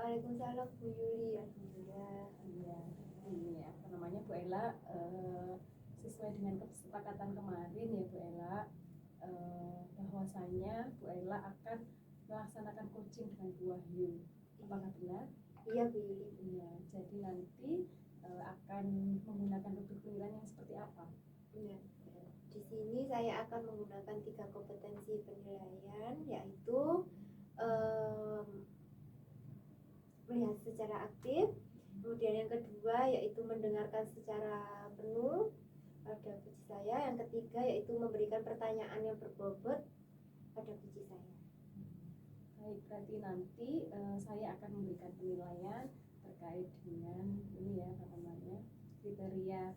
Waalaikumsalam Bu Yuli, alhamdulillah. Iya, ini apa namanya Bu Ella, sesuai dengan kesepakatan kemarin ya Bu Ella, bahwasanya Bu Ella akan melaksanakan coaching dengan Bu Wahyu. Apakah benar? Iya Bu Yuli. Iya, jadi nanti akan menggunakan rubrik penilaian yang seperti apa? Iya. Di sini saya akan menggunakan 3 kompetensi penilaian, yaitu melihat secara aktif, kemudian yang kedua yaitu mendengarkan secara penuh pada puji saya, yang ketiga yaitu memberikan pertanyaan yang berbobot pada puji saya. Baik, berarti nanti saya akan memberikan penilaian terkait dengan ini ya, apa namanya, kriteria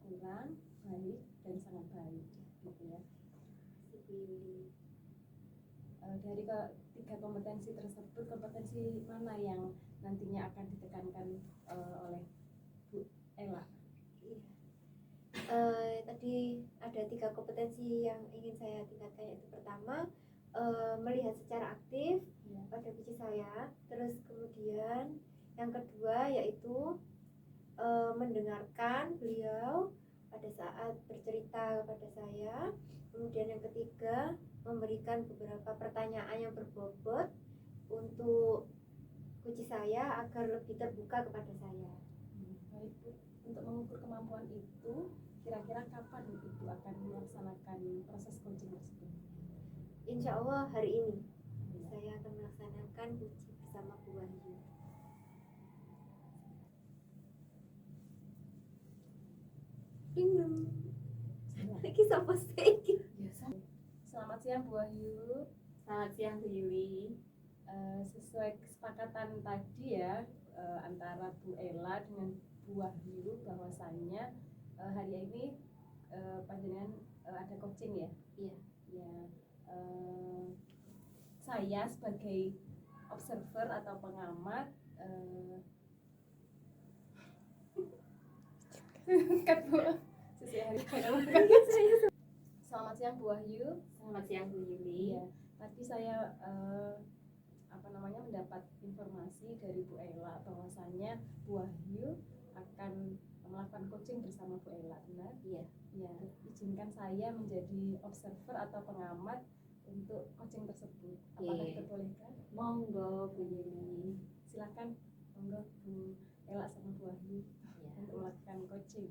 kurang, baik, dan sangat baik gitu ya. Dari ketiga kompetensi tersebut, kompetensi mana yang nantinya akan ditekankan oleh Bu Ella? Tadi ada 3 kompetensi yang ingin saya tingkatkan, yaitu pertama melihat secara aktif pada puji saya, terus kemudian yang kedua yaitu mendengarkan beliau pada saat bercerita kepada saya, kemudian yang ketiga memberikan beberapa pertanyaan yang berbobot untuk puji saya agar lebih terbuka kepada saya. Baik Bu, untuk mengukur kemampuan itu kira-kira kapan Ibu akan melaksanakan proses coaching tersebut? Insya Allah hari ini saya akan melaksanakan puji bersama Bu Wahyu. Ini lagi sama saya. Selamat siang Bu Wahyu. Selamat siang Bu Yuli. Sesuai kesepakatan tadi ya, antara Bu Ella dengan Bu Wahyu, bahwasannya hari ini panjenengan ada coaching ya? Iya. Ya, saya sebagai observer atau pengamat kan Bu, sesuai hari Selamat siang Bu Wahyu. Selamat siang Bu Yuli. Iya, tadi saya mendapat informasi dari Bu Ella bahwasannya Bu Wahyu akan melakukan coaching bersama Bu Ella, benar? Iya. Ya, izinkan saya menjadi observer atau pengamat untuk coaching tersebut. Apakah diperbolehkan? Monggo Bu Yuli. Silakan, monggo Bu Ella sama Bu Wahyu untuk melakukan coaching.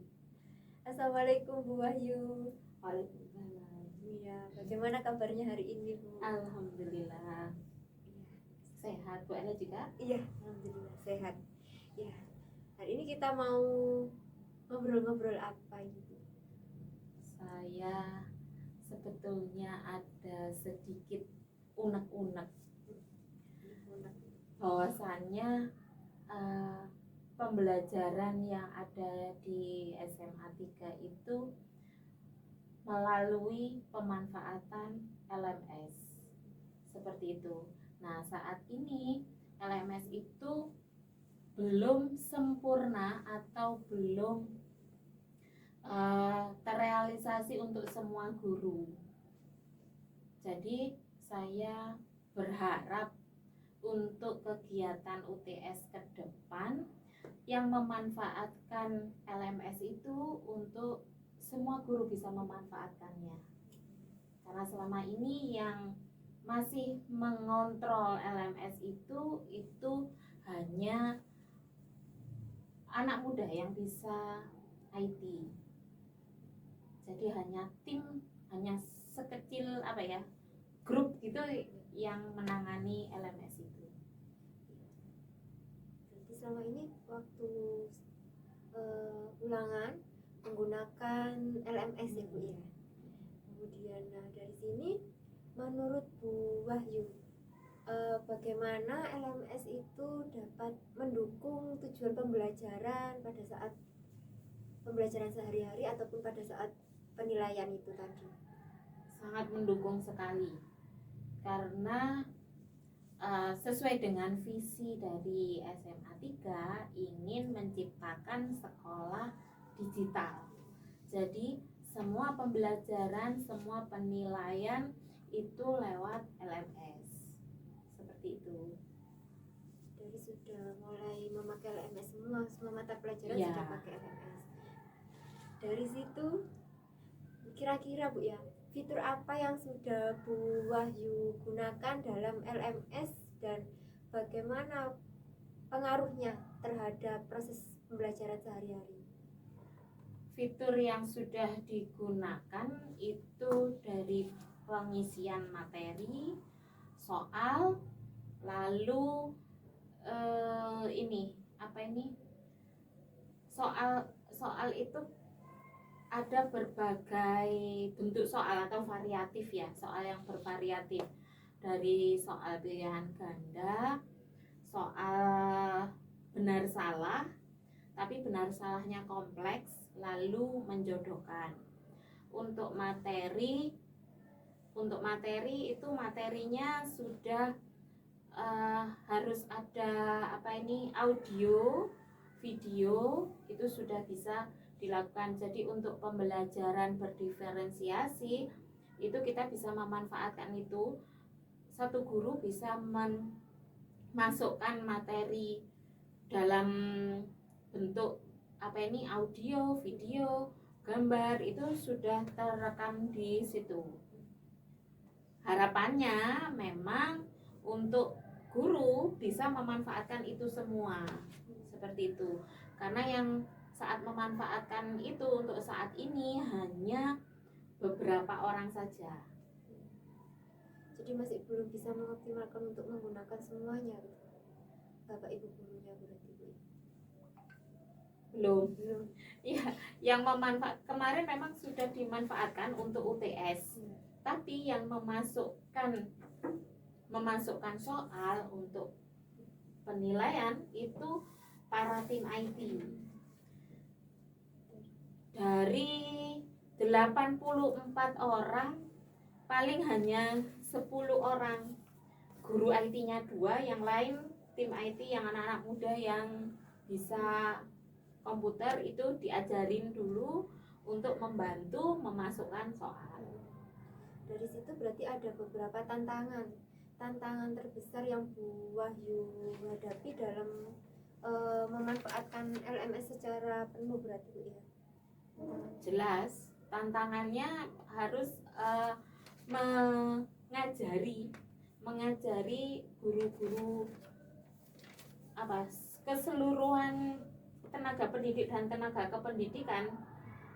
Assalamualaikum Bu Wahyu. Waalaikumsalam. Iya, bagaimana kabarnya hari ini Bu? Alhamdulillah. Sehat Bu Ella juga? Iya, alhamdulillah sehat. Ya, hari ini kita mau ngobrol-ngobrol apa gitu? Saya sebetulnya ada sedikit unek-unek bahwasannya pembelajaran yang ada di SMA 3 itu melalui pemanfaatan LMS seperti itu. Nah, saat ini LMS itu belum sempurna atau belum terrealisasi untuk semua guru. Jadi saya berharap untuk kegiatan UTS ke depan yang memanfaatkan LMS itu untuk semua guru bisa memanfaatkannya. Karena selama ini yang masih mengontrol LMS itu hanya anak muda yang bisa IT. Jadi hanya sekecil grup gitu yang menangani LMS itu. Jadi selama ini waktu ulangan menggunakan LMS ya Bu ya. Kemudian bagaimana LMS itu dapat mendukung tujuan pembelajaran pada saat pembelajaran sehari-hari ataupun pada saat penilaian itu tadi. Sangat mendukung sekali karena sesuai dengan visi dari SMA 3 ingin menciptakan sekolah digital. Jadi semua pembelajaran, semua penilaian itu lewat LMS. Seperti itu. Dari sudah mulai memakai LMS semua mata pelajaran Ya. sudah pakai LMS. Dari situ kira-kira Bu ya, fitur apa yang sudah Bu Wahyu gunakan dalam LMS dan bagaimana pengaruhnya terhadap proses pembelajaran sehari-hari? Fitur yang sudah digunakan itu dari pengisian materi, soal, lalu soal itu ada berbagai bentuk soal atau variatif ya, soal yang bervariatif dari soal pilihan ganda, soal benar salah, tapi benar salahnya kompleks, lalu menjodohkan. Untuk materi itu materinya sudah harus ada audio, video itu sudah bisa dilakukan. Jadi untuk pembelajaran berdiferensiasi itu kita bisa memanfaatkan itu. Satu guru bisa memasukkan materi dalam bentuk audio, video, gambar itu sudah terekam di situ. Harapannya memang untuk guru bisa memanfaatkan itu semua seperti itu, karena yang saat memanfaatkan itu untuk saat ini hanya beberapa orang saja. Jadi masih belum bisa mengoptimalkan untuk menggunakan semuanya, Bapak Ibu gurunya berarti Bu. Belum. Belum. Ya, yang kemarin memang sudah dimanfaatkan untuk UTS, tapi yang memasukkan soal untuk penilaian itu para tim IT. Dari 84 orang paling hanya 10 orang guru IT-nya 2, yang lain tim IT yang anak-anak muda yang bisa komputer itu diajarin dulu untuk membantu memasukkan soal. Dari situ berarti ada beberapa tantangan terbesar yang Bu Wahyu hadapi dalam memanfaatkan LMS secara penuh berarti Bu ya. Jelas tantangannya harus mengajari guru-guru keseluruhan tenaga pendidik dan tenaga kependidikan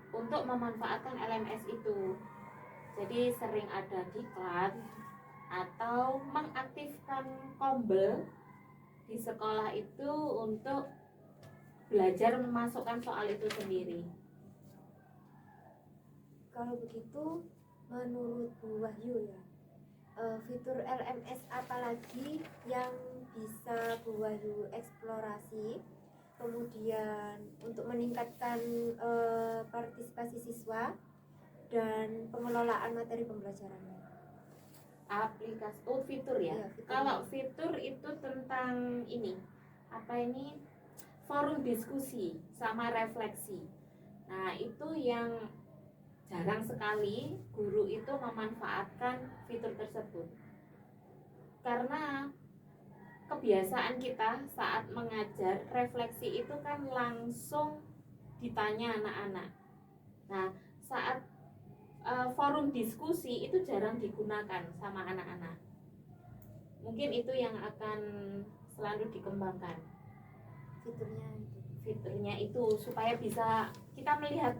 untuk memanfaatkan LMS itu. Jadi sering ada diklat atau mengaktifkan kombel di sekolah itu untuk belajar memasukkan soal itu sendiri. Kalau begitu menurut Bu Wahyu ya, fitur LMS apalagi yang bisa Bu Wahyu eksplorasi kemudian untuk meningkatkan partisipasi siswa dan pengelolaan materi pembelajarannya? Aplikasi fitur ya. Iya, fitur. Kalau fitur itu tentang forum diskusi sama refleksi. Nah, itu yang jarang sekali guru itu memanfaatkan fitur tersebut. Karena kebiasaan kita saat mengajar refleksi itu kan langsung ditanya anak-anak. Nah, saat forum diskusi itu jarang digunakan sama anak-anak. Mungkin itu yang akan selalu dikembangkan. Fiturnya itu supaya bisa kita melihat,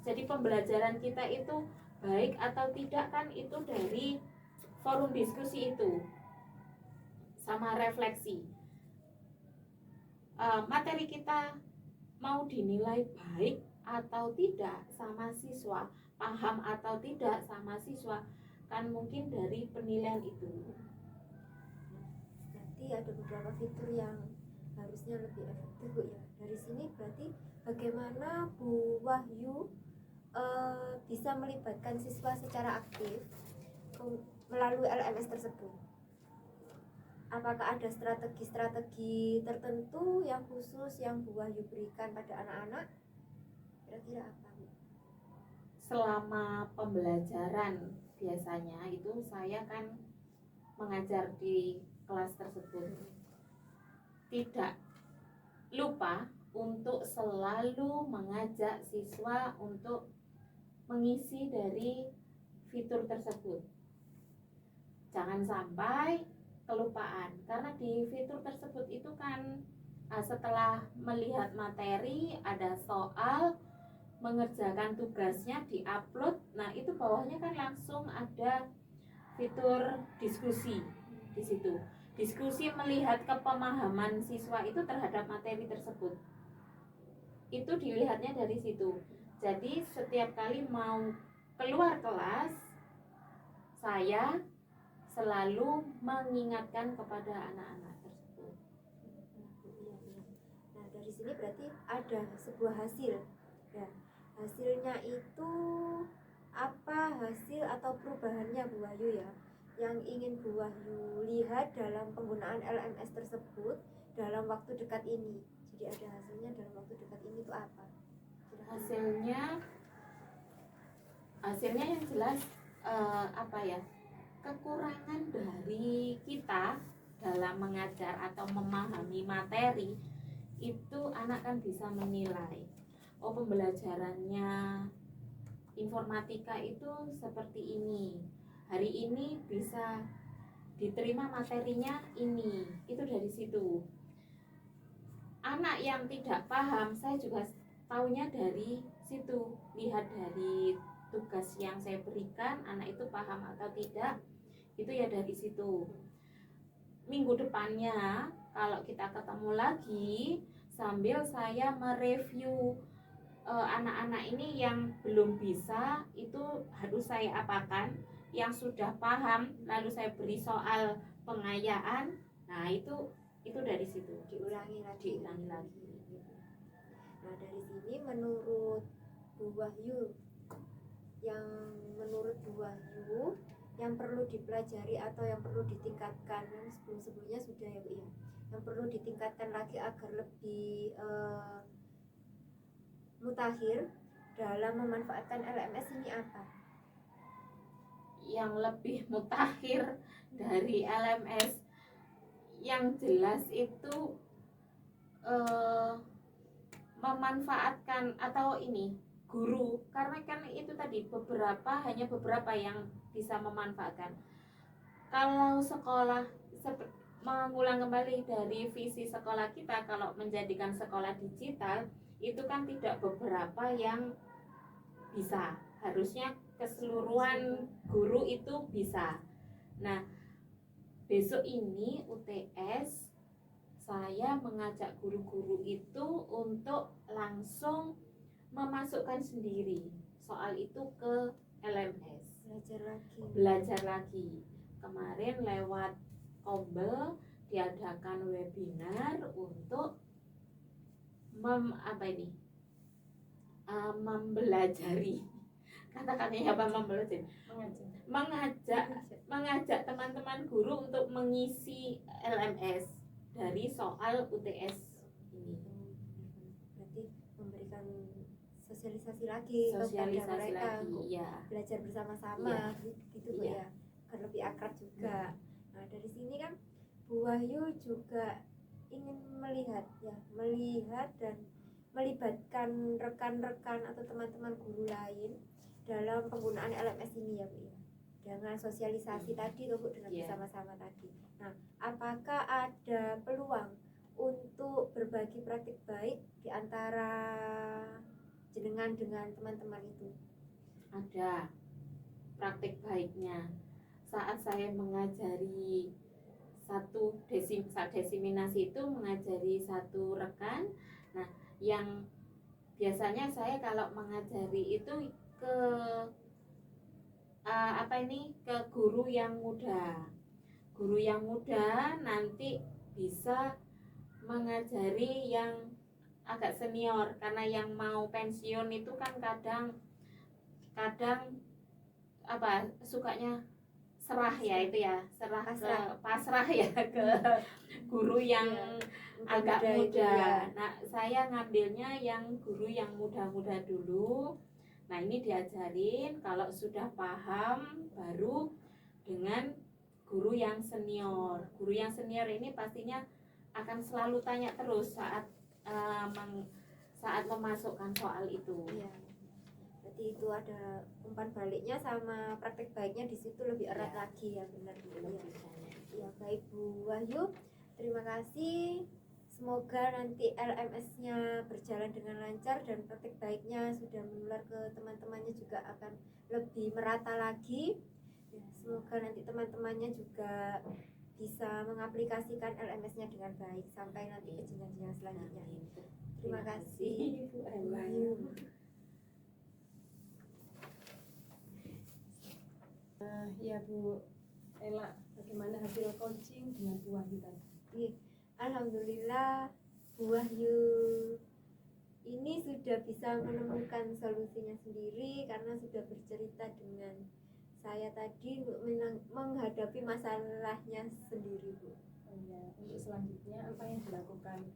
jadi pembelajaran kita itu baik atau tidak kan itu dari forum diskusi itu sama refleksi. Materi kita mau dinilai baik atau tidak sama siswa, paham atau tidak sama siswa, kan mungkin dari penilaian itu. berarti ada beberapa fitur yang harusnya lebih efektif Bu ya. Dari sini berarti bagaimana Bu Wahyu bisa melibatkan siswa secara aktif melalui LMS tersebut? Apakah ada strategi-strategi tertentu yang khusus yang Bu Wahyu berikan pada anak-anak? Kira-kira apa Bu? Selama pembelajaran biasanya itu saya kan mengajar di kelas tersebut, tidak lupa untuk selalu mengajak siswa untuk mengisi dari fitur tersebut. Jangan sampai kelupaan, karena di fitur tersebut itu kan setelah melihat materi ada soal, mengerjakan tugasnya, diupload. Nah itu bawahnya kan langsung ada fitur diskusi di situ. Diskusi melihat kepemahaman siswa itu terhadap materi tersebut. Itu dilihatnya dari situ. Jadi setiap kali mau keluar kelas, saya selalu mengingatkan kepada anak-anak tersebut. Nah dari sini berarti ada sebuah hasil. Ya, hasilnya itu apa hasil atau perubahannya Bu Wahyu ya? Yang ingin Bu Wahyu lihat dalam penggunaan LMS tersebut dalam waktu dekat ini. Jadi ada hasilnya dalam waktu dekat ini itu apa? Hasilnya yang jelas apa ya, kekurangan dari kita dalam mengajar atau memahami materi itu anak kan bisa menilai, oh pembelajarannya informatika itu seperti ini, hari ini bisa diterima materinya ini, itu dari situ. Anak yang tidak paham saya juga taunya dari situ, lihat dari tugas yang saya berikan, anak itu paham atau tidak, itu ya dari situ. Minggu depannya kalau kita ketemu lagi, sambil saya mereview anak-anak ini yang belum bisa, itu harus saya apakan, yang sudah paham lalu saya beri soal pengayaan. Nah itu dari situ Diulangi lagi. Nah dari sini menurut Bu Wahyu, yang perlu dipelajari atau yang perlu ditingkatkan, sebelumnya sudah ya Bu ya, yang perlu ditingkatkan lagi agar lebih mutakhir dalam memanfaatkan LMS ini apa? Yang lebih mutakhir dari LMS yang jelas itu memanfaatkan atau ini guru, karena kan itu tadi hanya beberapa yang bisa memanfaatkan. Kalau sekolah mengulang kembali dari visi sekolah kita, kalau menjadikan sekolah digital itu kan tidak beberapa yang bisa, harusnya keseluruhan guru itu bisa. Nah besok ini UTS saya mengajak guru-guru itu untuk langsung memasukkan sendiri soal itu ke LMS, belajar lagi. Kemarin lewat Kombel diadakan webinar untuk mempelajari, katakannya apa, mempelajari, mengajak teman-teman guru untuk mengisi LMS dari soal UTS ini. Berarti memberikan sosialisasi lagi kepada mereka untuk belajar bersama-sama, gitu Bu ya, agar lebih akrab juga. Nah dari sini kan Bu Wahyu juga ingin melihat dan melibatkan rekan-rekan atau teman-teman guru lain dalam penggunaan LMS ini ya Bu ya, dengan sosialisasi tadi tuh Bu, dengan bersama-sama tadi. Nah apakah ada peluang untuk berbagi praktik baik di antara jenengan dengan teman-teman itu? Ada praktik baiknya. Saat saya mengajari saat desiminasi itu mengajari satu rekan. Nah yang biasanya saya kalau mengajari itu ke ke guru yang muda nanti bisa mengajari yang agak senior, karena yang mau pensiun itu kan kadang apa sukanya serah ya, itu ya serah Pasrah. pasrah ya ke guru yang agak Muda-muda itu, muda. ya. Nah, saya ngambilnya yang guru yang muda-muda dulu. Nah, ini diajarin, kalau sudah paham baru dengan guru yang senior. Guru yang senior ini pastinya akan selalu tanya terus saat saat memasukkan soal itu. Iya. Berarti itu ada umpan baliknya sama praktek baiknya di situ lebih erat Ya. lagi ya, benar Bu. Lebih Iya. banyak. Ya, baik Bu Wahyu, terima kasih. Semoga nanti LMS-nya berjalan dengan lancar dan praktek baiknya sudah menular ke teman-temannya juga akan lebih merata lagi. Ya, semoga nanti teman-temannya juga bisa mengaplikasikan LMS-nya dengan baik sampai nanti ke jenjang selanjutnya. Terima kasih Bu Bu Ella. Wahyu. Ya Bu Ella, bagaimana hasil coaching dengan Bu Wahyu tadi? Alhamdulillah Bu Wahyu ini sudah bisa menemukan solusinya sendiri karena sudah bercerita dengan saya tadi untuk menghadapi masalahnya sendiri Bu. Oh ya, untuk selanjutnya apa yang dilakukan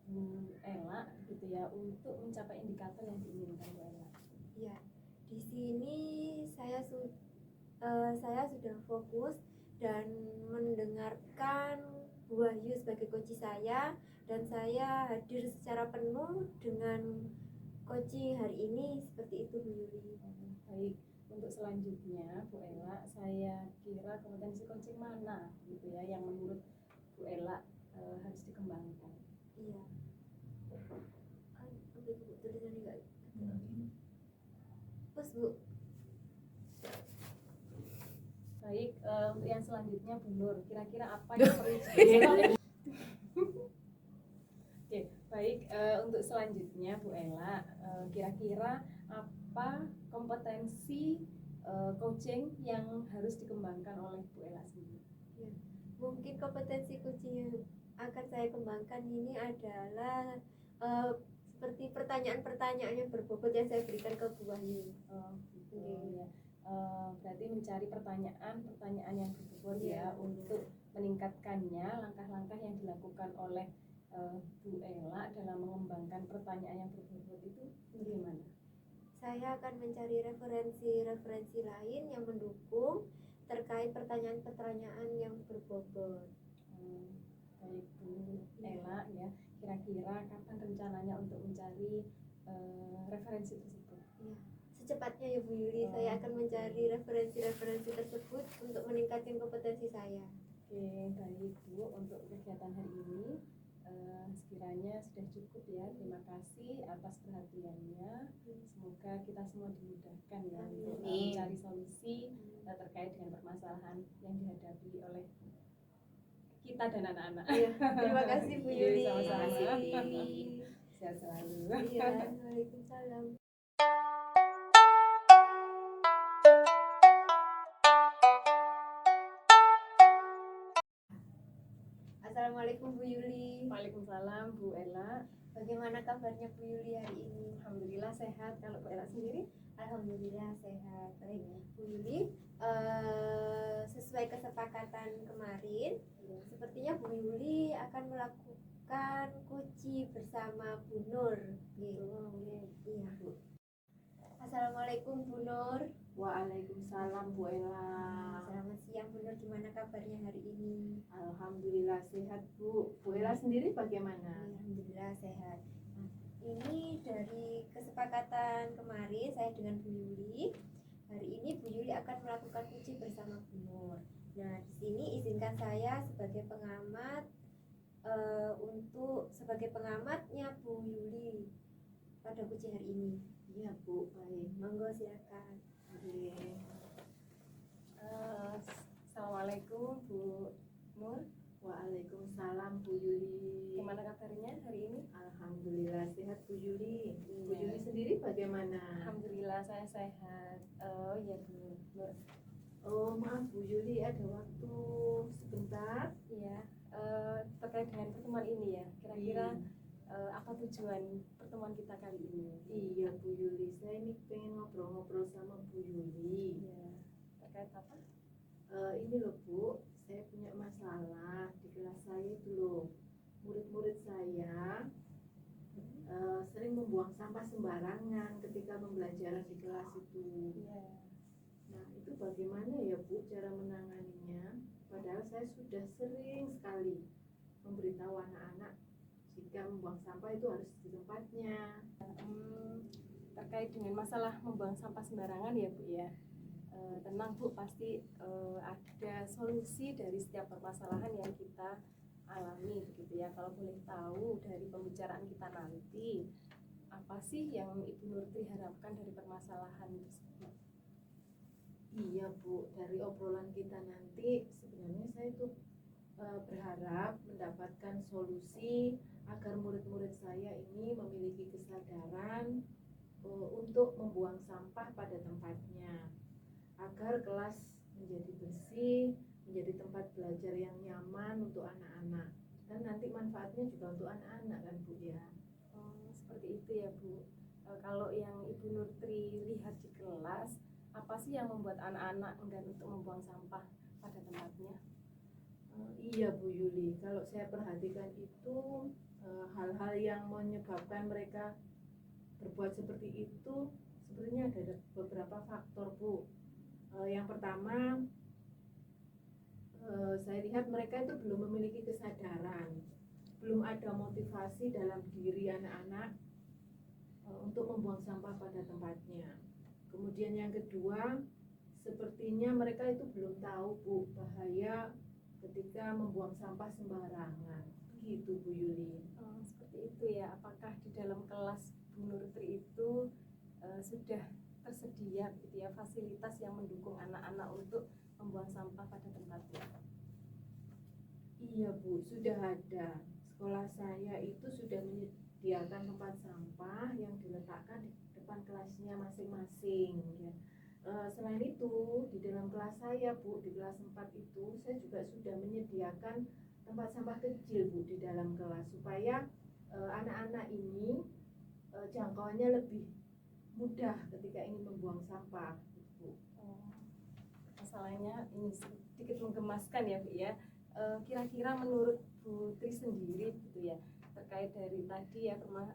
Bu Ella gitu ya untuk mencapai indikator yang diinginkan Bu Ella? Ya, di sini saya sudah fokus dan mendengarkan Bu Wahyu sebagai coach saya, dan saya hadir secara penuh dengan coaching hari ini, seperti itu Bu Yuli. Baik, untuk selanjutnya Bu Ella, saya kira kompetensi coaching mana gitu ya yang menurut Bu Ella harus dikembangkan? Iya. Tulisannya enggak? Terus Bu. Baik, untuk yang selanjutnya Bu Nur, kira-kira apa yang perlu dikembangkan? Oke, baik, untuk selanjutnya Bu Ella, kira-kira apa kompetensi coaching yang harus dikembangkan oleh Bu Ella sendiri? Ya, mungkin kompetensi coaching yang akan saya kembangkan ini adalah seperti pertanyaan-pertanyaan yang berbobot yang saya berikan ke Bu Wahyu. Gitu ya. Berarti mencari pertanyaan yang berbobot ya untuk meningkatkannya, langkah-langkah yang dilakukan oleh Bu Ella dalam mengembangkan pertanyaan yang berbobot itu bagaimana? Saya akan mencari referensi lain yang mendukung terkait pertanyaan-pertanyaan yang berbobot. Baik Bu Ella ya, kira-kira kapan rencananya untuk mencari referensi tersebut? Ya, secepatnya ya Bu Yuli, saya akan mencari referensi tersebut untuk meningkatkan kompetensi saya. Oke, baik Bu, untuk kegiatan hari ini sekiranya sudah cukup ya. Terima kasih atas perhatiannya. Semoga kita semua dimudahkan ya untuk mencari solusi terkait dengan permasalahan yang dihadapi oleh kita dan anak-anak. Ya, terima kasih Bu Yuli. Sama-sama. Sehat selalu. Iya, Waalaikumsalam. Assalamualaikum Bu Yuli. Waalaikumsalam Bu Ella. Bagaimana kabarnya Bu Yuli hari ini? Alhamdulillah sehat. Kalau Bu Ella sendiri? Alhamdulillah sehat. Baik Bu Yuli, sesuai kesepakatan kemarin, sepertinya Bu Yuli akan melakukan kunci bersama Bu Nur. Iya Bu. Assalamualaikum Bu Nur. Waalaikumsalam Bu Ella. Selamat siang Bu Nur, gimana kabarnya hari ini? Alhamdulillah sehat Bu. Bu Ella sendiri bagaimana? Alhamdulillah sehat. Nah, ini dari kesepakatan kemarin saya dengan Bu Yuli. Hari ini Bu Yuli akan melakukan kunci bersama Bu Nur. Nah, di sini izinkan saya sebagai pengamat sebagai pengamatnya Bu Yuli pada kunci hari ini. Iya Bu, baik. Monggo silakan. Assalamualaikum Bu Nur. Waalaikumsalam Bu Yuli. Gimana kabarnya hari ini? Alhamdulillah sehat Bu Yuli. Bu Yuli sendiri bagaimana? Alhamdulillah saya sehat. Oh iya Bu Nur. Oh, maaf Bu Yuli, ada waktu sebentar. Iya, terkait dengan pertemuan ini ya, kira-kira apa tujuan pertemuan kita kali ini? Iya Bu Yuli, saya ini pengen ngobrol-ngobrol sama Bu Yuli. Iya, terkait apa? Ini loh Bu, saya punya masalah di kelas saya itu loh. Murid-murid saya sering membuang sampah sembarangan ketika pembelajaran di kelas itu. Iya. Nah, itu bagaimana ya Bu cara menanganinya? Padahal saya sudah sering sekali memberitahu anak-anak jika membuang sampah itu harus di tempatnya. Terkait dengan masalah membuang sampah sembarangan ya Bu ya, tenang Bu, pasti ada solusi dari setiap permasalahan yang kita alami begitu ya. Kalau boleh tahu dari pembicaraan kita nanti, apa sih yang Ibu Nurti harapkan dari permasalahan tersebut? Iya Bu, dari obrolan kita nanti sebenarnya saya itu berharap mendapatkan solusi agar murid-murid saya ini memiliki kesadaran untuk membuang sampah pada tempatnya, agar kelas menjadi bersih, menjadi tempat belajar yang nyaman untuk anak-anak, dan nanti manfaatnya juga untuk anak-anak kan Bu ya. Seperti itu ya Bu. Kalau yang Ibu Nurti lihat di kelas, apa sih yang membuat anak-anak enggan untuk membuang sampah pada tempatnya? Iya Bu Yuli, kalau saya perhatikan itu hal-hal yang menyebabkan mereka berbuat seperti itu sebenarnya ada beberapa faktor Bu. Yang pertama, saya lihat mereka itu belum memiliki kesadaran, belum ada motivasi dalam diri anak-anak untuk membuang sampah pada tempatnya. Kemudian yang kedua, sepertinya mereka itu belum tahu Bu bahaya ketika membuang sampah sembarangan. Begitu Bu Yuli. Seperti itu ya. Apakah di dalam kelas Bu Nurti itu sudah tersedia gitu ya fasilitas yang mendukung anak-anak untuk membuang sampah pada tempatnya? Iya Bu, sudah ada. Sekolah saya itu sudah menyediakan tempat sampah yang diletakkan di depan kelasnya masing-masing ya. Selain itu, di dalam kelas saya Bu, di kelas 4 itu saya juga sudah menyediakan tempat sampah kecil Bu di dalam kelas, supaya anak-anak ini jangkauannya lebih mudah ketika ingin membuang sampah Bu. Masalahnya ini sedikit menggemaskan ya Bu ya. Kira-kira menurut Bu Tri sendiri gitu ya, terkait dari tadi ya tempat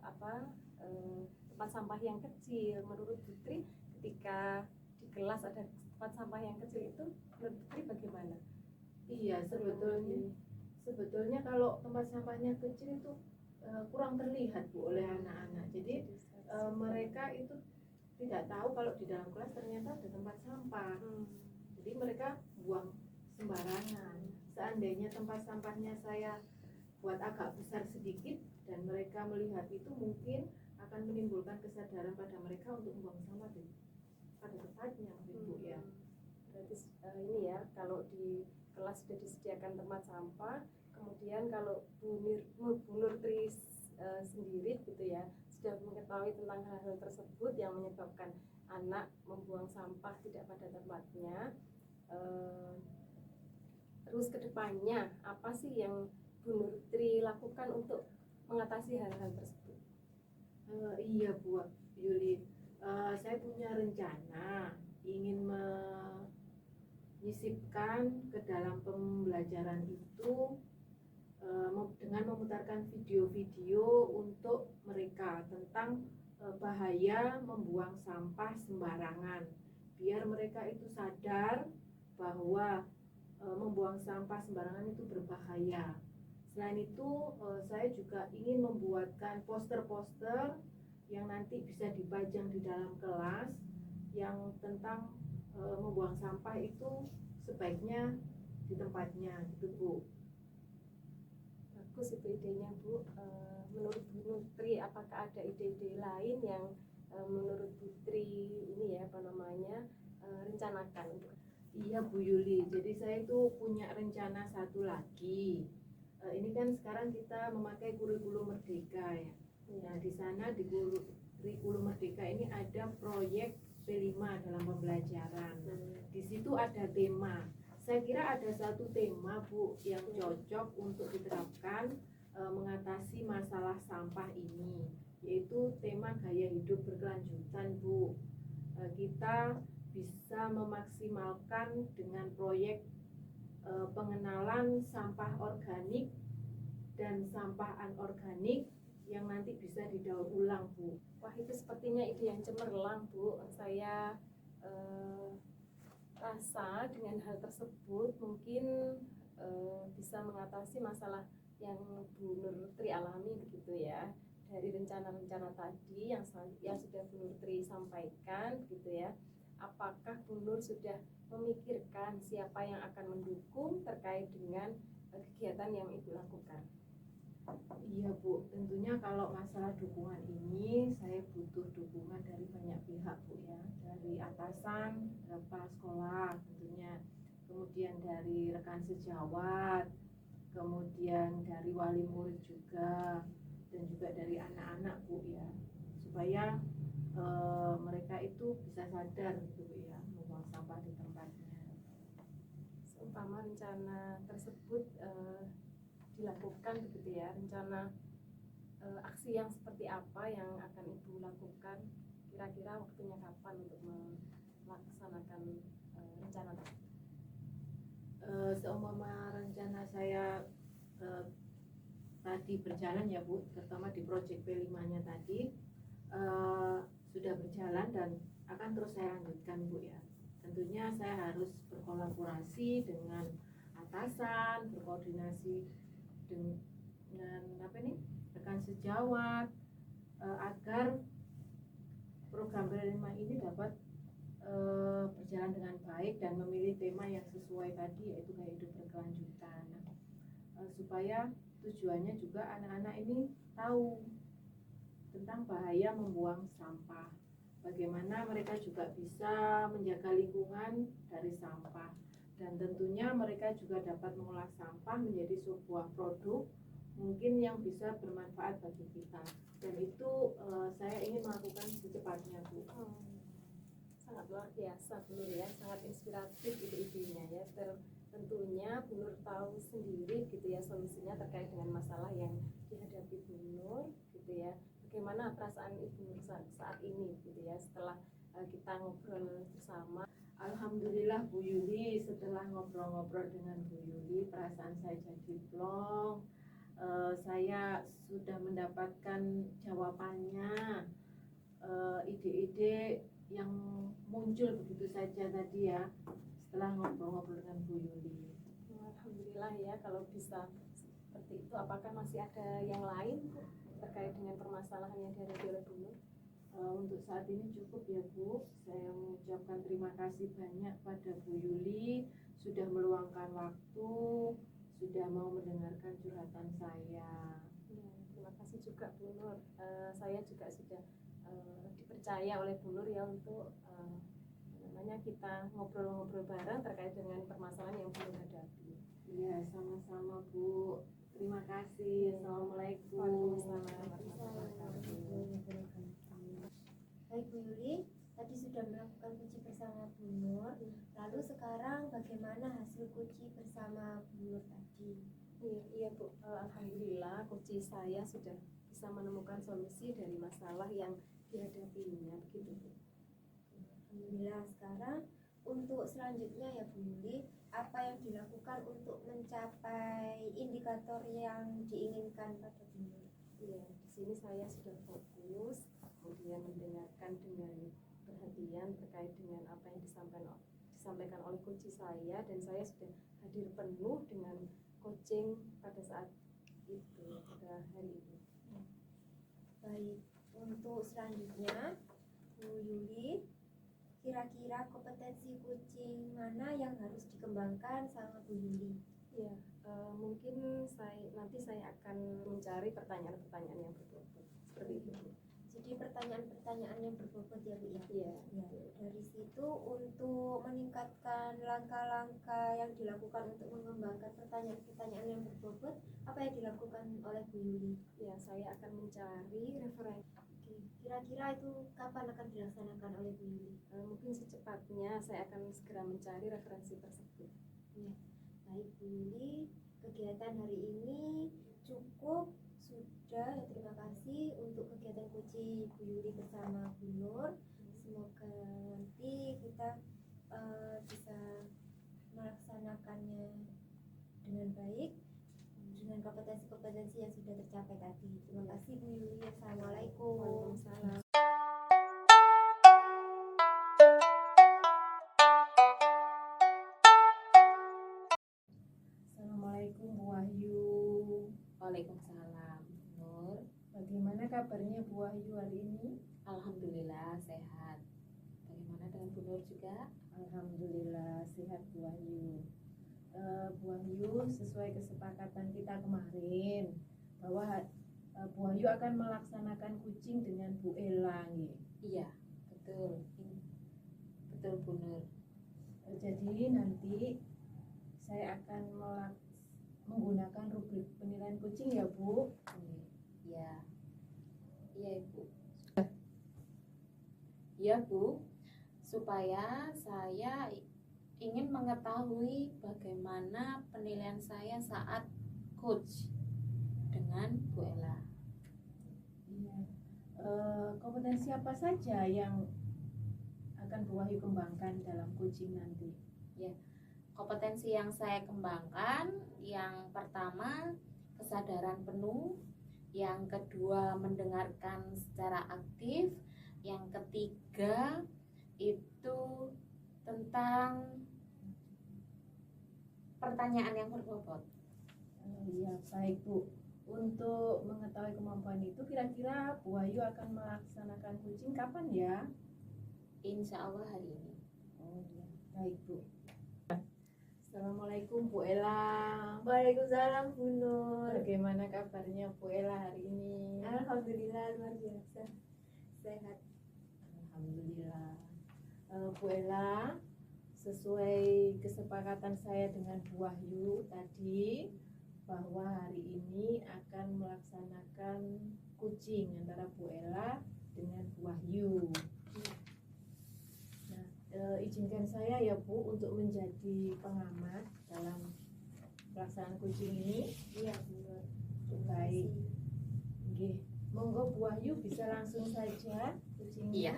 sampah yang kecil, menurut Bu Tri ketika di kelas ada tempat sampah yang kecil itu, menurut Bu Tri bagaimana? Iya, sebetulnya kalau tempat sampahnya kecil itu kurang terlihat Bu oleh anak-anak. Jadi mereka itu tidak tahu kalau di dalam kelas ternyata ada tempat sampah. Jadi mereka buang sembarangan. Seandainya tempat sampahnya saya buat agak besar sedikit dan mereka melihat itu, mungkin akan menimbulkan kesadaran pada mereka untuk membuang sampah pada tempatnya Bu ya. Berarti ini ya, kalau di kelas sudah disediakan tempat sampah, kemudian kalau Bu Nurti sendiri gitu ya sudah mengetahui tentang hal-hal tersebut yang menyebabkan anak membuang sampah tidak pada tempatnya, terus kedepannya apa sih yang Bu Nurti lakukan untuk mengatasi hal-hal tersebut? Iya Bu Yuli, saya punya rencana ingin menyisipkan ke dalam pembelajaran itu dengan memutarkan video-video untuk mereka tentang bahaya membuang sampah sembarangan, biar mereka itu sadar bahwa membuang sampah sembarangan itu berbahaya. Selain itu, saya juga ingin membuatkan poster-poster yang nanti bisa dipajang di dalam kelas yang tentang membuang sampah itu sebaiknya di tempatnya gitu Bu. Bagus itu idenya Bu. Menurut Bu Nurti, apakah ada ide-ide lain yang menurut Bu Tri ini ya rencanakan? Iya Bu Yuli, jadi saya itu punya rencana satu lagi. Ini kan sekarang kita memakai kurikulum Merdeka ya. Nah di sana di kurikulum Merdeka ini ada proyek P5 dalam pembelajaran. Di di situ ada tema. Saya kira ada satu tema Bu yang cocok untuk diterapkan mengatasi masalah sampah ini, yaitu tema gaya hidup berkelanjutan Bu. Kita bisa memaksimalkan dengan proyek pengenalan sampah organik dan sampah anorganik yang nanti bisa didaur ulang Bu. Wah, itu sepertinya ide yang cemerlang Bu. Saya rasa dengan hal tersebut mungkin bisa mengatasi masalah yang Bu Nur Tri alami begitu ya, dari rencana-rencana tadi yang sudah Bu Nur Tri sampaikan gitu ya. Apakah Bu Nur sudah memikirkan siapa yang akan mendukung terkait dengan kegiatan yang Ibu lakukan? Iya Bu, tentunya kalau masalah dukungan ini saya butuh dukungan dari banyak pihak Bu ya, dari atasan, kepala sekolah tentunya, kemudian dari rekan sejawat, kemudian dari wali murid juga, dan juga dari anak-anak Bu ya, supaya mereka itu bisa sadar gitu Bu ya, membuang sampah di tempatnya. Seumpama rencana tersebut dilakukan begitu ya, rencana aksi yang seperti apa yang akan Ibu lakukan, kira-kira waktunya kapan untuk melaksanakan rencana tersebut? Seumpama rencana saya tadi berjalan ya Bu, terutama di proyek P5-nya tadi sudah berjalan dan akan terus saya lanjutkan Bu ya. Tentunya saya harus berkolaborasi dengan atasan, berkoordinasi dengan rekan sejawat agar program P5 ini dapat berjalan dengan baik dan memilih tema yang sesuai tadi, yaitu gaya hidup berkelanjutan. Supaya tujuannya juga anak-anak ini tahu tentang bahaya membuang sampah, bagaimana mereka juga bisa menjaga lingkungan dari sampah, dan tentunya mereka juga dapat mengolah sampah menjadi sebuah produk mungkin yang bisa bermanfaat bagi kita, dan itu saya ingin melakukan secepatnya Bu. Sangat luar biasa Bu Nur ya, sangat inspiratif ide-idenya ya. Tentunya Bu Nur tahu sendiri gitu ya solusinya terkait dengan masalah yang dihadapi Bu Nur gitu ya. Bagaimana perasaan Ibu Nur saat ini gitu ya, setelah kita ngobrol bersama? Alhamdulillah Bu Yuli, setelah ngobrol-ngobrol dengan Bu Yuli, perasaan saya jadi plong. Saya sudah mendapatkan jawabannya, ide-ide yang muncul begitu saja tadi ya, setelah ngobrol-ngobrol dengan Bu Yuli. Alhamdulillah ya kalau bisa seperti itu. Apakah masih ada yang lain Bu, terkait dengan permasalahan yang dihadapi oleh Bu Nur? Untuk saat ini cukup ya Bu. Saya mengucapkan terima kasih banyak pada Bu Yuli sudah meluangkan waktu, sudah mau mendengarkan curhatan saya. Ya, terima kasih juga Bu Nur. Saya juga sudah dipercaya oleh Bu Nur ya untuk kita ngobrol-ngobrol bareng terkait dengan permasalahan yang Bu Nur hadapi. Iya, sama-sama Bu. Terima kasih. Assalamualaikum. Waalaikumsalam warahmatullahi wabarakatuh. Baik Bu Yuli, tadi sudah melakukan kunci bersama Bu Nur. Lalu sekarang bagaimana hasil kunci bersama Bu Nur tadi? Iya Bu, alhamdulillah kunci saya sudah bisa menemukan solusi dari masalah yang dihadapinya begitu Bu. Alhamdulillah. Sekarang untuk selanjutnya ya Bu Yuli, apa yang dilakukan untuk mencapai indikator yang diinginkan pada Bu Yuli? Iya, di sini saya sudah fokus, kemudian mendengarkan dengan perhatian terkait dengan apa yang disampaikan oleh kunci saya, dan saya sudah hadir penuh dengan coaching pada saat itu, pada hari itu. Baik, untuk selanjutnya Bu Yuli, kira-kira kompetensi coaching mana yang harus dikembangkan sama Bu Yuli? Ya, mungkin nanti saya akan mencari pertanyaan-pertanyaan yang berbobot seperti itu. Jadi pertanyaan-pertanyaan yang berbobot ya Bu ya? Iya. Ya, dari situ untuk meningkatkan langkah-langkah yang dilakukan untuk mengembangkan pertanyaan-pertanyaan yang berbobot, apa yang dilakukan oleh Bu Yuli? Ya, saya akan mencari referensi Oke, kira-kira itu kapan akan dilaksanakan oleh Bu Yuli? Mungkin secepatnya saya akan segera mencari referensi tersebut. Ya, baik Bu Yuli, kegiatan hari ini cukup sudah. Ya, terima kasih untuk kegiatan Kuci Bu Yuli bersama Bu Nur. Semoga nanti kita bisa melaksanakannya dengan baik dengan kompetensi-kompetensi yang sudah tercapai tadi. Terima kasih Bu Yuli. Assalamualaikum. Waalaikumsalam. Assalamualaikum Bu Wahyu. Waalaikumsalam. Nur, Bagaimana kabarnya Bu Wahyu hari ini? alhamdulillah sehat. Bagaimana dengan Bu Nur juga? Alhamdulillah sehat Bu Wahyu. Bu Wahyu, sesuai kesepakatan kita kemarin bahwa Bu Wahyu akan melaksanakan kucing dengan Bu Ella nggih. Iya, betul. Betul Bu Nur. Jadi nanti saya akan menggunakan rubrik penilaian kucing ya Bu. Iya. Iya Ibu. Iya Bu, supaya saya ingin mengetahui bagaimana penilaian saya saat coach dengan Bu Ella. Iya. Kompetensi apa saja yang akan Bu Wahyu kembangkan dalam coaching nanti? Kompetensi yang saya kembangkan, yang pertama kesadaran penuh, yang kedua mendengarkan secara aktif, yang ketiga itu tentang pertanyaan yang berbobot. Iya, baik Bu. Untuk mengetahui kemampuan itu, kira-kira Bu Wahyu akan melaksanakan coaching kapan ya? Insya Allah hari ini. Oh iya, baik Bu. Assalamualaikum Bu Ella. Waalaikumsalam Bu Nur. Bagaimana kabarnya Bu Ella hari ini? Alhamdulillah luar biasa sehat. Alhamdulillah. Bu Ella, sesuai kesepakatan saya dengan Bu Wahyu tadi bahwa hari ini akan melaksanakan coaching antara Bu Ella dengan Bu Wahyu. Nah, izinkan saya ya Bu untuk menjadi pengamat dalam pelaksanaan coaching ini. Iya Bu Nur. Baik. Nggih. Monggo Bu Wahyu bisa langsung saja coachingnya. Iya.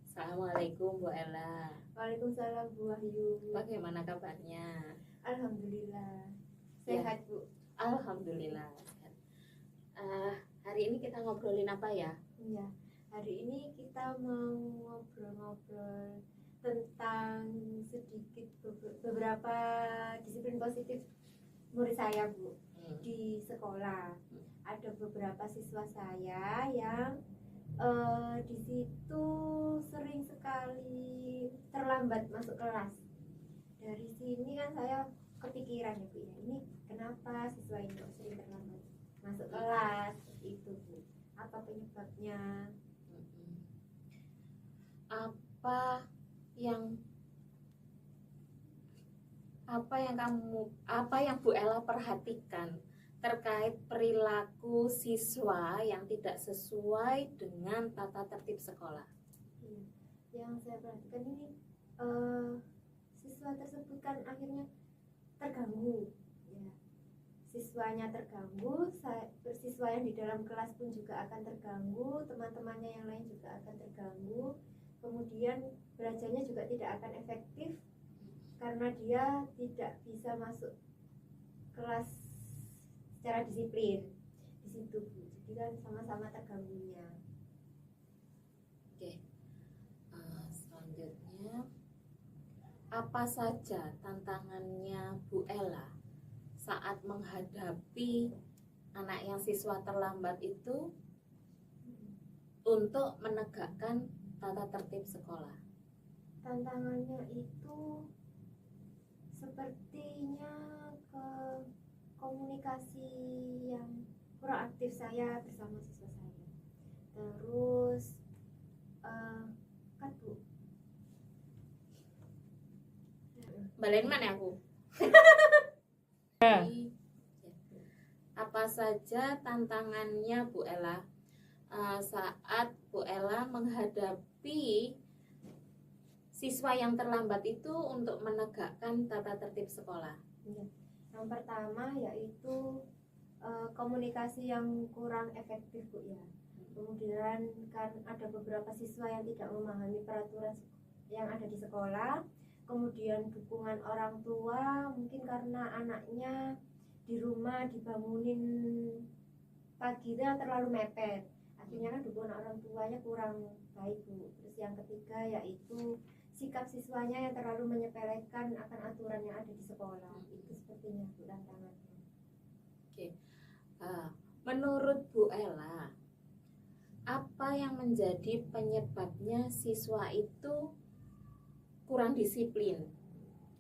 Assalamualaikum Bu Ella. Waalaikumsalam Bu Wahyu. Bagaimana kabarnya? Alhamdulillah sehat Bu. Alhamdulillah sehat. Hari ini kita ngobrolin apa ya? Iya. Hari ini kita mau ngobrol-ngobrol tentang sedikit beberapa disiplin positif murid saya Bu di sekolah. Ada beberapa siswa saya yang di situ sering sekali terlambat masuk kelas. Dari sini kan saya kepikiran ya Bu ya, ini kenapa siswa ini kok sering terlambat masuk kelas itu Bu? Apa penyebabnya? Apa yang Bu Ella perhatikan terkait perilaku siswa yang tidak sesuai dengan tata tertib sekolah? Yang saya perhatikan ini siswa tersebut kan akhirnya terganggu ya. Siswanya terganggu, siswa yang di dalam kelas pun juga akan terganggu, teman-temannya yang lain juga akan terganggu. Kemudian belajarnya juga tidak akan efektif karena dia tidak bisa masuk kelas secara disiplin di situ Bu. Jadi kan sama-sama terganggunya. Oke. Selanjutnya, apa saja tantangannya Bu Ella saat menghadapi anak yang siswa terlambat itu untuk menegakkan tata tertib sekolah? Tantangannya itu sepertinya ke komunikasi yang kurang aktif saya bersama siswa saya. Terus kan Bu, Balen mana aku? Apa apa saja tantangannya Bu Ella saat Bu Ella menghadapi siswa yang terlambat itu untuk menegakkan tata tertib sekolah? Yang pertama yaitu komunikasi yang kurang efektif Bu ya. Kemudian kan ada beberapa siswa yang tidak memahami peraturan yang ada di sekolah. Kemudian dukungan orang tua, mungkin karena anaknya di rumah dibangunin pagi itu terlalu mepet. Akhirnya kan dukungan orang tuanya kurang baik Bu. Terus yang ketiga yaitu sikap siswanya yang terlalu menyepelekan akan aturan yang ada di sekolah. Itu sepertinya Bu tantangannya. Menurut Bu Ella, apa yang menjadi penyebabnya siswa itu kurang disiplin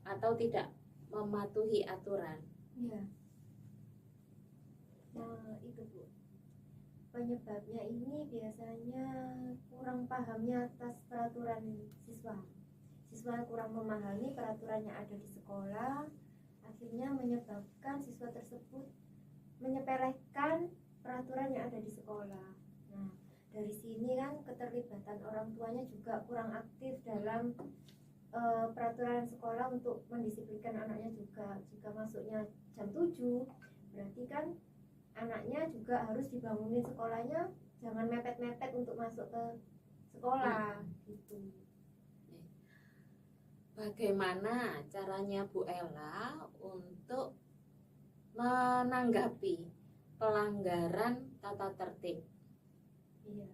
atau tidak mematuhi aturan? Ya. Nah, itu Bu. Penyebabnya ini biasanya kurang pahamnya atas peraturan siswa. Siswa kurang memahami peraturan yang ada di sekolah, akhirnya menyebabkan siswa tersebut menyepelekan peraturan yang ada di sekolah. Nah, dari sini kan keterlibatan orang tuanya juga kurang aktif dalam peraturan sekolah untuk mendisiplinkan anaknya juga. Jika masuknya jam 7, berarti kan anaknya juga harus dibangunin sekolahnya, jangan mepet-mepet untuk masuk ke sekolah gitu. Bagaimana caranya Bu Ella untuk menanggapi pelanggaran tata tertib? Iya.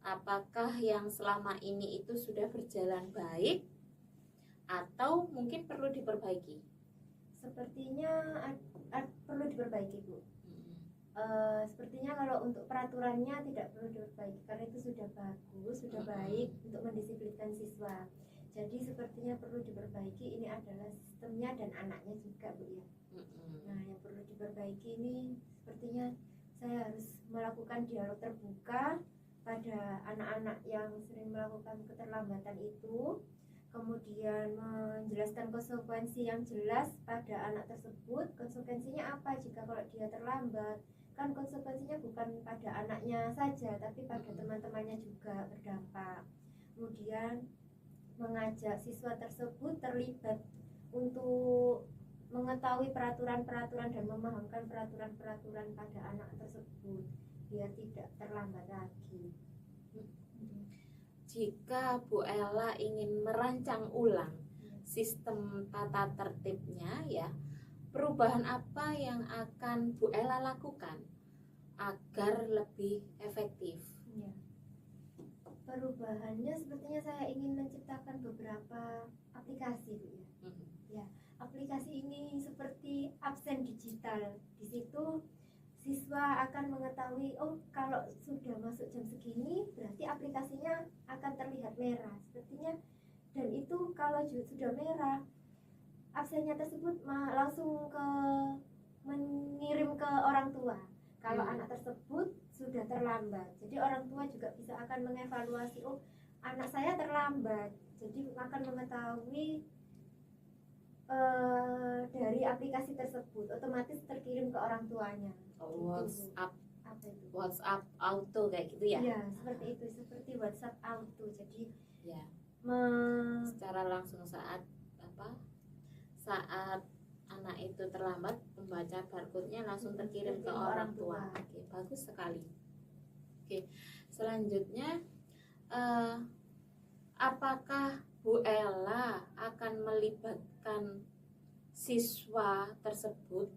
Apakah yang selama ini itu sudah berjalan baik atau mungkin perlu diperbaiki? Sepertinya perlu diperbaiki Bu. Sepertinya kalau untuk peraturannya tidak perlu diperbaiki karena itu sudah bagus, sudah baik untuk mendisiplinkan siswa. Jadi sepertinya perlu diperbaiki, ini adalah sistemnya dan anaknya juga Bu ya. Nah, yang perlu diperbaiki ini sepertinya saya harus melakukan dialog terbuka pada anak-anak yang sering melakukan keterlambatan itu, kemudian menjelaskan konsekuensi yang jelas pada anak tersebut. Konsekuensinya apa jika kalau dia terlambat? Kan konsekuensinya bukan pada anaknya saja, tapi pada teman-temannya juga berdampak. Kemudian mengajak siswa tersebut terlibat untuk mengetahui peraturan-peraturan dan memahamkan peraturan-peraturan pada anak tersebut biar tidak terlambat lagi. Jika Bu Ella ingin merancang ulang sistem tata tertibnya ya, perubahan apa yang akan Bu Ella lakukan agar lebih efektif? Ya. Perubahannya sepertinya saya ingin menciptakan beberapa aplikasi Bu ya. Ya, aplikasi ini seperti absen digital. Di situ siswa akan mengetahui, oh kalau sudah masuk jam segini berarti aplikasinya akan terlihat merah sepertinya, dan itu kalau sudah merah absennya tersebut langsung mengirim ke orang tua kalau anak tersebut sudah terlambat. Jadi orang tua juga bisa akan mengevaluasi, oh anak saya terlambat, jadi akan mengetahui dari aplikasi tersebut otomatis terkirim ke orang tuanya. WhatsApp, Apa itu? WhatsApp auto kayak gitu ya? Iya, seperti itu, seperti WhatsApp auto. Jadi Ya. Secara langsung saat anak itu terlambat membaca barcode-nya langsung terkirim ke orang tua. Oke, bagus sekali. Oke, selanjutnya apakah Bu Ella akan melibatkan siswa tersebut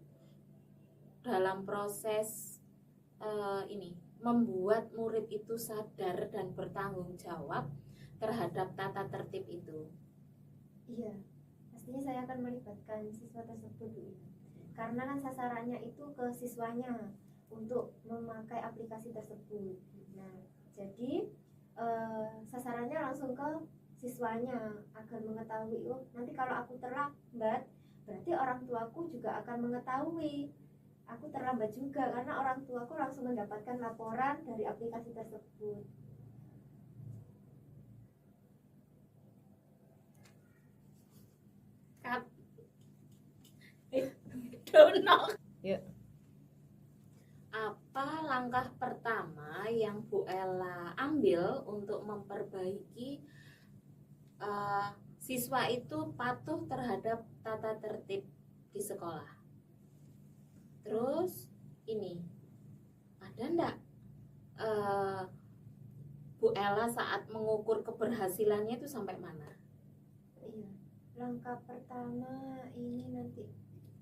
dalam proses ini membuat murid itu sadar dan bertanggung jawab terhadap tata tertib itu? Iya, pastinya saya akan melibatkan siswa tersebut Bu. Karena kan sasarannya itu ke siswanya untuk memakai aplikasi tersebut. Nah, jadi sasarannya langsung ke siswanya agar mengetahui, oh nanti kalau aku terlambat berarti orang tuaku juga akan mengetahui aku terlambat juga, karena orang tuaku langsung mendapatkan laporan dari aplikasi tersebut. Don't know. Yuk. ambil untuk memperbaiki siswa itu patuh terhadap tata tertib di sekolah. Terus ini ada ndak Bu Ella saat mengukur keberhasilannya itu sampai mana? Iya. Langkah pertama ini nanti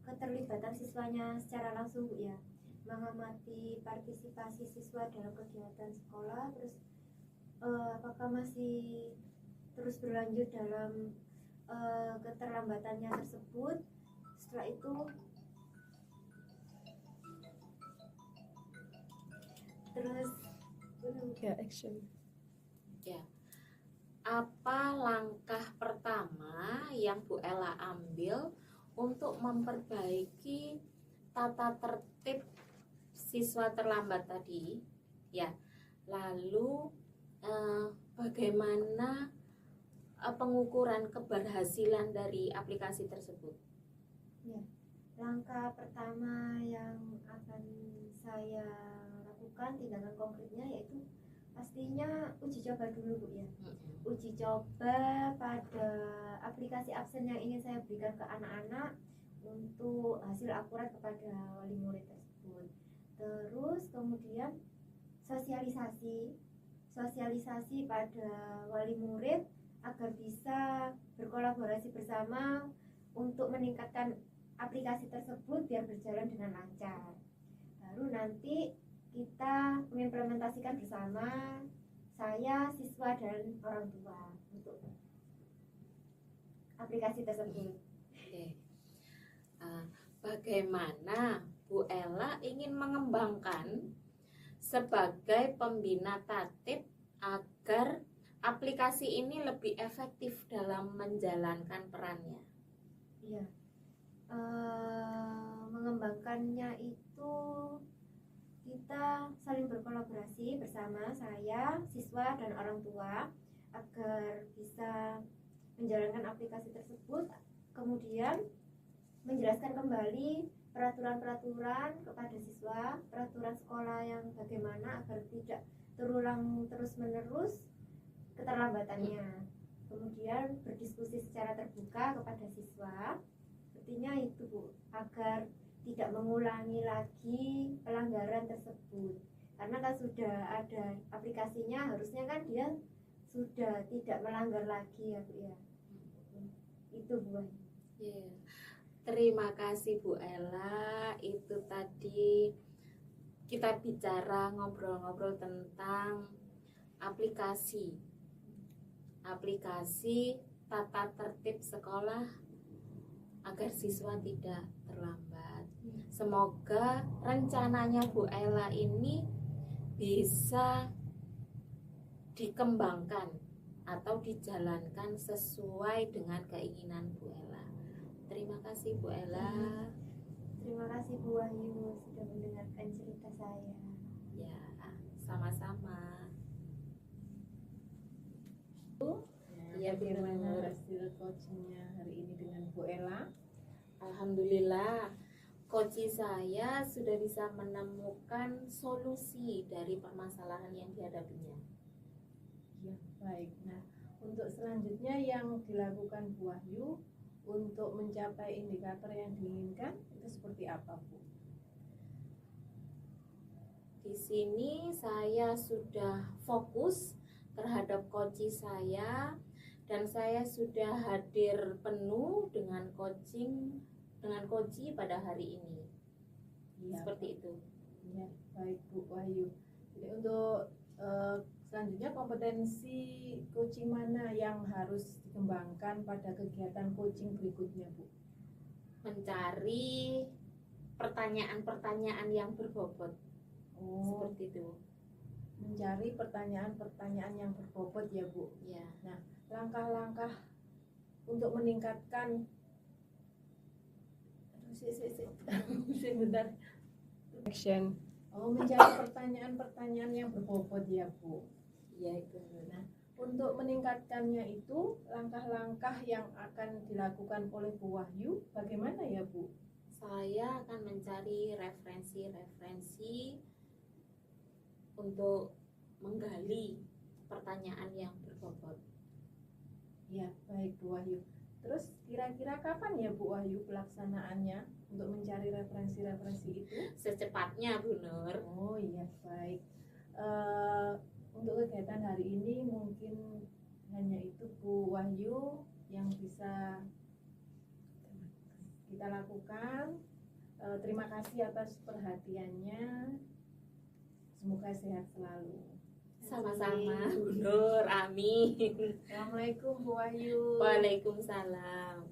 keterlibatan siswanya secara langsung Bu ya. Mengamati partisipasi siswa dalam kegiatan sekolah, terus apakah masih terus berlanjut dalam keterlambatannya tersebut. Setelah itu terus Ya, action. Apa langkah pertama yang Bu Ella ambil untuk memperbaiki tata tertib siswa terlambat tadi? Ya, lalu bagaimana pengukuran keberhasilan dari aplikasi tersebut? langkah pertama yang akan saya lakukan, tindakan konkretnya yaitu pastinya uji coba dulu Bu ya. Uji coba pada aplikasi absen yang ingin saya berikan ke anak-anak untuk hasil akurat kepada wali murid tersebut. Terus kemudian sosialisasi pada wali murid agar bisa berkolaborasi bersama untuk meningkatkan aplikasi tersebut biar berjalan dengan lancar. Baru nanti kita mengimplementasikan bersama, saya, siswa, dan orang tua untuk aplikasi tersebut. Oke. Bagaimana Bu Ella ingin mengembangkan sebagai pembina tatib agar aplikasi ini lebih efektif dalam menjalankan perannya? Iya. Mengembangkannya itu kita saling berkolaborasi bersama, saya, siswa, dan orang tua agar bisa menjalankan aplikasi tersebut, kemudian menjelaskan kembali peraturan-peraturan kepada siswa, peraturan sekolah yang bagaimana agar tidak terulang terus-menerus keterlambatannya. Kemudian berdiskusi secara terbuka kepada siswa, sepertinya itu Bu, agar tidak mengulangi lagi pelanggaran tersebut. Karena kan sudah ada aplikasinya, harusnya kan dia sudah tidak melanggar lagi ya Bu ya. Itu Bu. Yeah. Terima kasih Bu Ella. Itu tadi kita bicara ngobrol-ngobrol tentang aplikasi tata tertib sekolah agar siswa tidak terlambat. Semoga rencananya Bu Ella ini bisa dikembangkan atau dijalankan sesuai dengan keinginan Bu Ella. Terima kasih Bu Ella. Terima kasih Bu Wahyu sudah mendengarkan cerita saya. Ya, sama-sama. Ya, bagaimana hasil coachingnya hari ini dengan Bu Ella? Alhamdulillah, coach saya sudah bisa menemukan solusi dari permasalahan yang dihadapinya. Ya, baik. Nah, untuk selanjutnya yang dilakukan Bu Wahyu untuk mencapai indikator yang diinginkan itu seperti apa, Bu? Di sini saya sudah fokus terhadap coach saya dan saya sudah hadir penuh dengan coach pada hari ini. Ya, Seperti itu. ya, baik Bu Wahyu. Jadi untuk selanjutnya kompetensi coaching mana yang harus dikembangkan pada kegiatan coaching berikutnya, Bu? Mencari pertanyaan-pertanyaan yang berbobot. Oh, Seperti itu. mencari pertanyaan-pertanyaan yang berbobot ya, Bu. Ya. Langkah-langkah untuk meningkatkan sebentar. Action. Oh, mencari pertanyaan-pertanyaan yang berbobot ya, Bu. Ya itu. Nah, untuk meningkatkannya itu langkah-langkah yang akan dilakukan oleh Bu Wahyu bagaimana ya, Bu? Saya akan mencari referensi-referensi untuk menggali pertanyaan yang berbobot. Ya, baik Bu Wahyu. Terus kira-kira kapan ya Bu Wahyu pelaksanaannya untuk mencari referensi-referensi itu? Secepatnya Bu Nur. Oh iya, baik. Untuk kegiatan hari ini mungkin hanya itu Bu Wahyu yang bisa kita lakukan. Terima kasih atas perhatiannya. Semoga sehat selalu. Sama-sama Bu Nur, amin. Assalamualaikum Bu Wahyu. Waalaikumsalam.